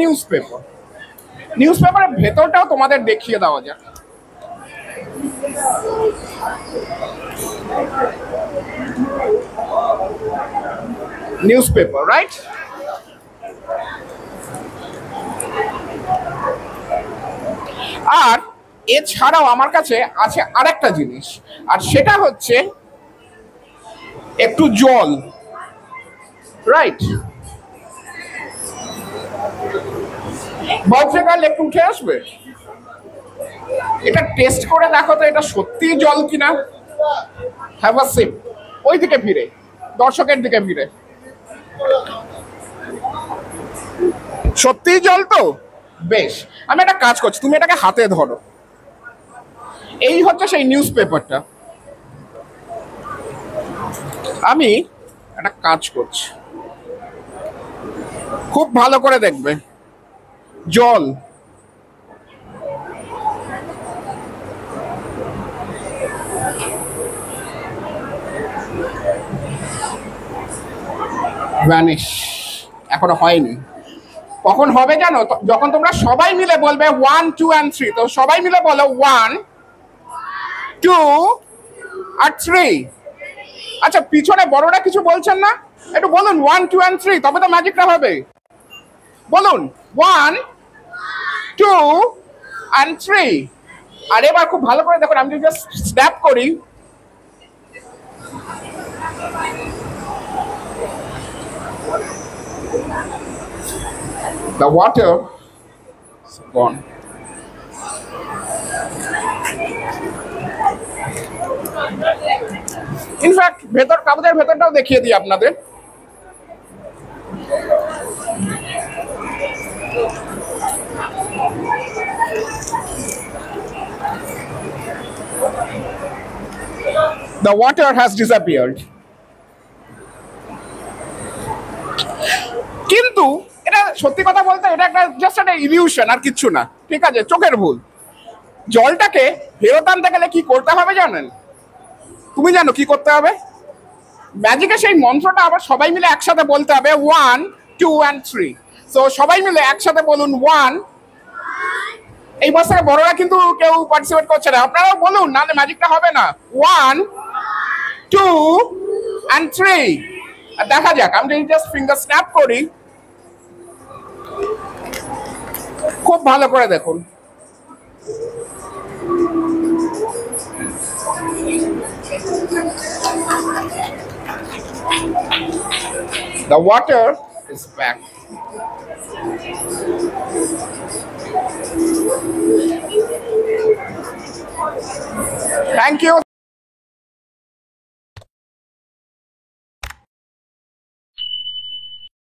News paper. News পেপারের ভেতরটাও তোমাদের দেখিয়ে দেওয়া যাক। News paper, right? আর এছাড়াও আমার কাছে আছে আরেকটা জিনিস, আর সেটা হচ্ছে একটু জল, রাইট? বজ্রকাল একটু উঠে আসবে, এটা টেস্ট করে দেখো তো এটা সত্যি জল কিনা। Have a sheep. ওই দিকে ফিরে, দর্শকের দিকে ফিরে। সত্যি জল তো? বেশ, আমি একটা কাজ করছি, তুমি এটাকে হাতে ধরো। এই হচ্ছে সেই নিউজ পেপারটা। আমি একটা কাজ করছি, খুব ভালো করে দেখবে। জল, ভ্যানিশ এখনো হয়নি। কখন হবে জানো? যখন তোমরা সবাই মিলে বলবে 1 2 and 3। তো সবাই মিলে বলো 1 2 আর 3। আচ্ছা, পিছনে বড়রা কিছু বলছেন না? একটু বলুন 1 2 and 3, তবে তো ম্যাজিকটা হবে। বলুন 1 2 and 3। আর এবার খুব ভালো করে দেখুন, আমি যদি জাস্ট স্ন্যাপ করি, the water is gone. In fact ভেতর, কাগজের ভেতরটাও দেখিয়ে দিই আপনাদের। The water has disappeared. কিন্তু এটা সত্যি কথা বলতে এটা একটা জাস্ট একটা ইলিউশন, আর কিচ্ছু না, ঠিক আছে? চোখের ভুল। জলটাকে ফেরত আনতে গেলে কি করতে হবে জানেন? তুমি জানো কি করতে হবে? ম্যাজিকের সেই মন্ত্রটা আবার সবাই মিলে একসাথে বলতে হবে 1 2 and 3। সো সবাই মিলে একসাথে বলুন 1। এই বছরে বড়রা কিন্তু কেউ পার্টিসিপেট করছে না, আপনারাও বলুন, নাহলে ম্যাজিকটা হবে না। 1 2 and 3। আর দেখা যাক, আমি যদি জাস্ট ফিঙ্গার স্ন্যাপ করি, খুব ভালো করে দেখুন। The water is back. Thank you.